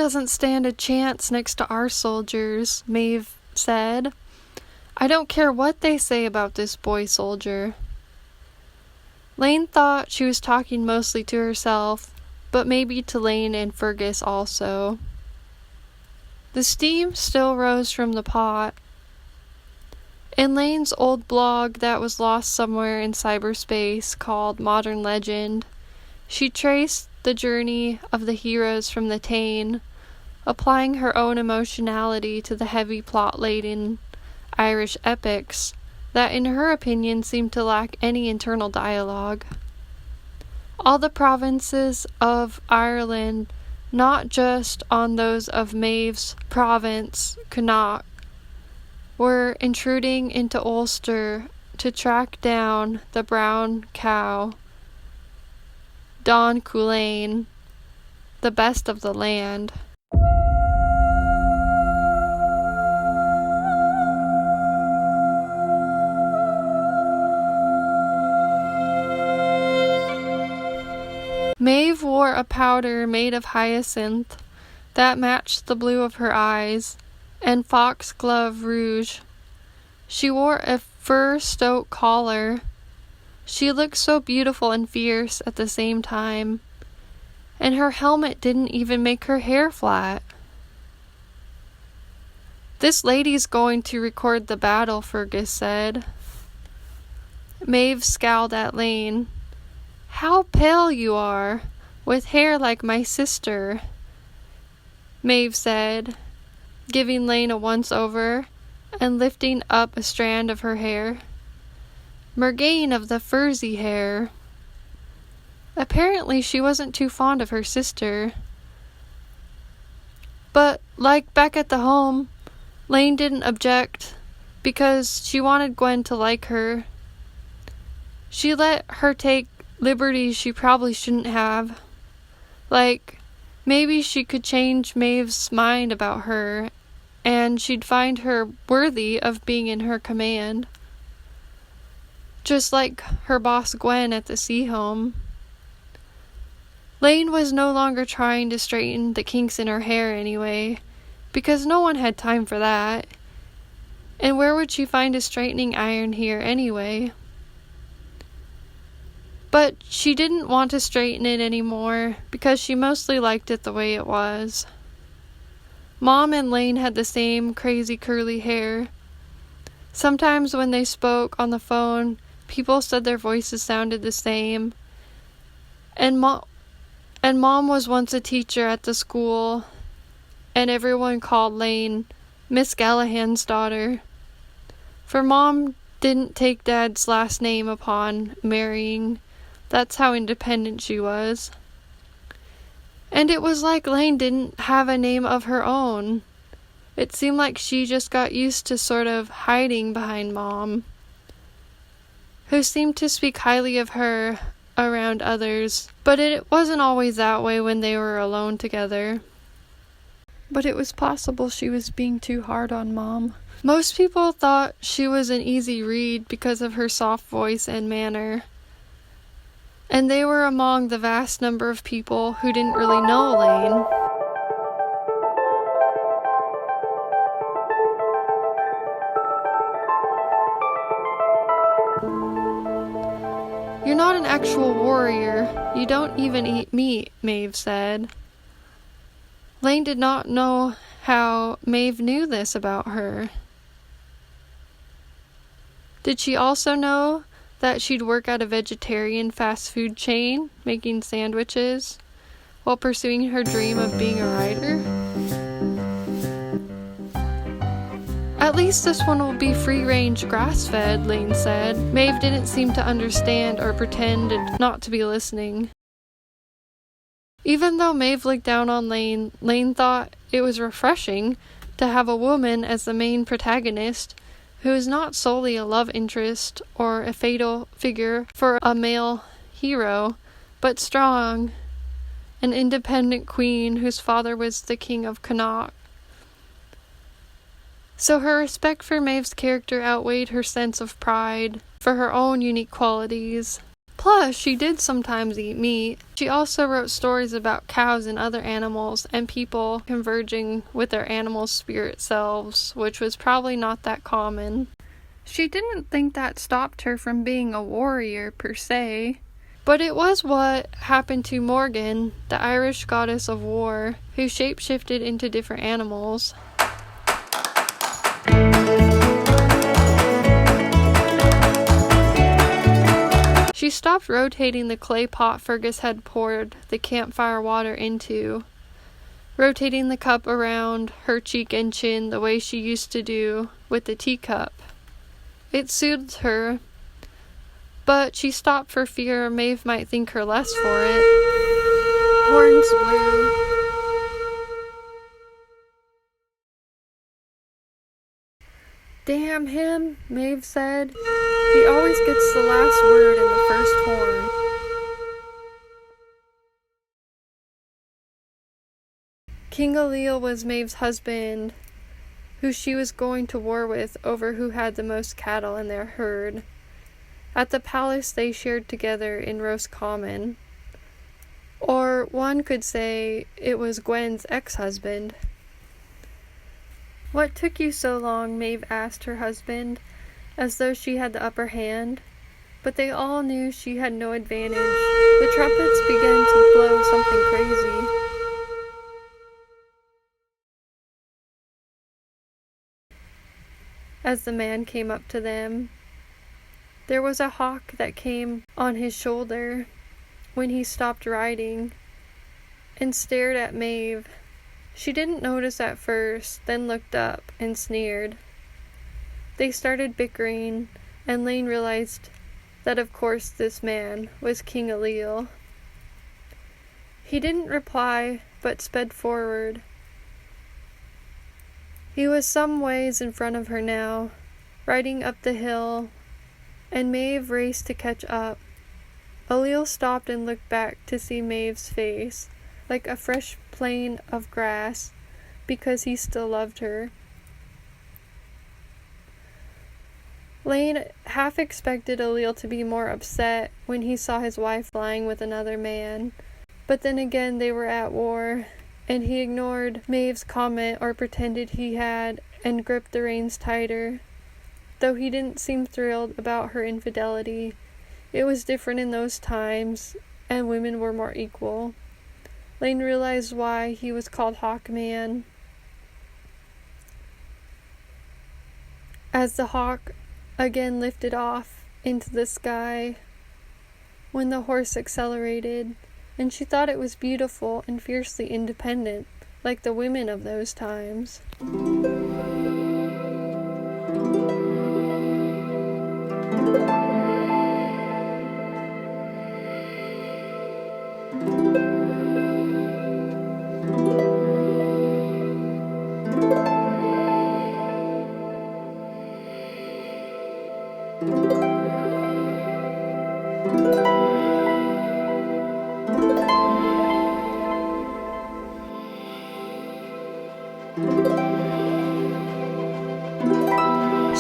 doesn't stand a chance next to our soldiers, Maeve said. I don't care what they say about this boy soldier. Laine thought she was talking mostly to herself, but maybe to Laine and Fergus also. The steam still rose from the pot. In Laine's old blog that was lost somewhere in cyberspace called Modern Legend, she traced the journey of the heroes from the Tain, applying her own emotionality to the heavy plot-laden Irish epics that in her opinion seemed to lack any internal dialogue. All the provinces of Ireland, not just on those of Maeve's province, Connacht, were intruding into Ulster to track down the brown cow, Donn Cúailnge, the best of the land. Maeve wore a powder made of hyacinth that matched the blue of her eyes, and foxglove rouge. She wore a fur stoat collar. She looked so beautiful and fierce at the same time, and her helmet didn't even make her hair flat. This lady's going to record the battle, Fergus said. Maeve scowled at Laine. How pale you are, with hair like my sister, Maeve said, giving Laine a once-over and lifting up a strand of her hair. Maureen of the furzy hair. Apparently she wasn't too fond of her sister. But, like back at the home, Laine didn't object, because she wanted Gwen to like her. She let her take liberties she probably shouldn't have. Like, maybe she could change Maeve's mind about her, and she'd find her worthy of being in her command. Just like her boss Gwen at the sea home. Laine was no longer trying to straighten the kinks in her hair anyway, because no one had time for that. And where would she find a straightening iron here anyway? But she didn't want to straighten it anymore, because she mostly liked it the way it was. Mom and Laine had the same crazy curly hair. Sometimes when they spoke on the phone, people said their voices sounded the same. And Mom was once a teacher at the school, and everyone called Laine Miss Gallagher's daughter. For Mom didn't take Dad's last name upon marrying. That's how independent she was. And it was like Laine didn't have a name of her own. It seemed like she just got used to sort of hiding behind Mom, who seemed to speak highly of her around others, but it wasn't always that way when they were alone together. But it was possible she was being too hard on Mom. Most people thought she was an easy read because of her soft voice and manner. And they were among the vast number of people who didn't really know Laine. You're not an actual warrior. You don't even eat meat, Maeve said. Laine did not know how Maeve knew this about her. Did she also know that she'd work at a vegetarian fast food chain, making sandwiches, while pursuing her dream of being a writer? At least this one will be free-range grass-fed, Laine said. Maeve didn't seem to understand or pretended not to be listening. Even though Maeve looked down on Laine, Laine thought it was refreshing to have a woman as the main protagonist, who is not solely a love interest or a fatal figure for a male hero, but strong, an independent queen whose father was the king of Connacht. So her respect for Maeve's character outweighed her sense of pride for her own unique qualities. Plus, she did sometimes eat meat. She also wrote stories about cows and other animals and people converging with their animal spirit selves, which was probably not that common. She didn't think that stopped her from being a warrior per se, but it was what happened to Morgan, the Irish goddess of war, who shapeshifted into different animals. She stopped rotating the clay pot Fergus had poured the campfire water into, rotating the cup around her cheek and chin the way she used to do with the teacup. It soothed her, but she stopped for fear Maeve might think her less for it. Horns blew. "Damn him," Maeve said. "He always gets the last word in the first horn." King Ailill was Maeve's husband, who she was going to war with over who had the most cattle in their herd. At the palace they shared together in Roscommon. Or one could say it was Gwen's ex-husband. "What took you so long?" Maeve asked her husband, as though she had the upper hand. But they all knew she had no advantage. The trumpets began to blow something crazy. As the man came up to them, there was a hawk that came on his shoulder when he stopped riding and stared at Maeve. She didn't notice at first, then looked up and sneered. They started bickering, and Laine realized that of course this man was King Ailill. He didn't reply, but sped forward. He was some ways in front of her now, riding up the hill, and Maeve raced to catch up. Ailill stopped and looked back to see Maeve's face, like a fresh plain of grass, because he still loved her. Laine half expected Ailill to be more upset when he saw his wife lying with another man, but then again they were at war, and he ignored Maeve's comment or pretended he had and gripped the reins tighter. Though he didn't seem thrilled about her infidelity, it was different in those times, and women were more equal. Laine realized why he was called Hawkman. As the hawk again lifted off into the sky, when the horse accelerated, and she thought it was beautiful and fiercely independent, like the women of those times.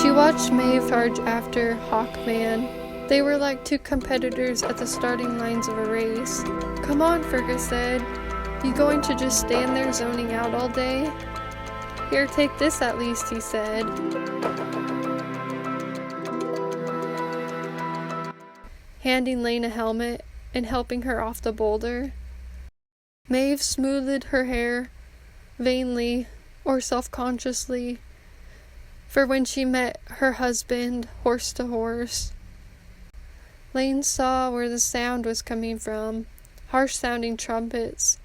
She watched Maeve charge after Hawkman. They were like two competitors at the starting lines of a race. "Come on," Fergus said. "You going to just stand there zoning out all day?" "Here, take this at least," he said. Handing Laine a helmet and helping her off the boulder. Maeve smoothed her hair, vainly or self-consciously, for when she met her husband horse to horse. Laine saw where the sound was coming from, harsh-sounding trumpets,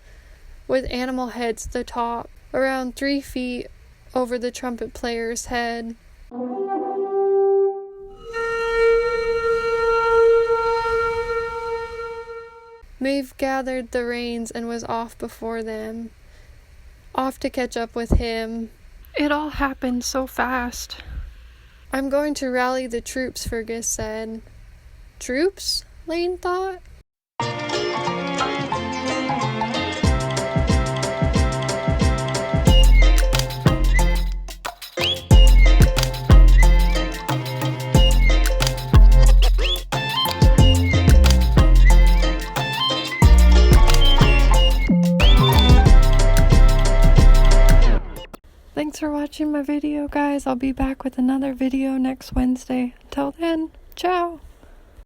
with animal heads at the top, around 3 feet over the trumpet player's head. Maeve gathered the reins and was off before them, off to catch up with him. It all happened so fast. "I'm going to rally the troops," Fergus said. Troops? Laine thought. Thanks for watching my video, guys. I'll be back with another video next Wednesday. Until then, ciao.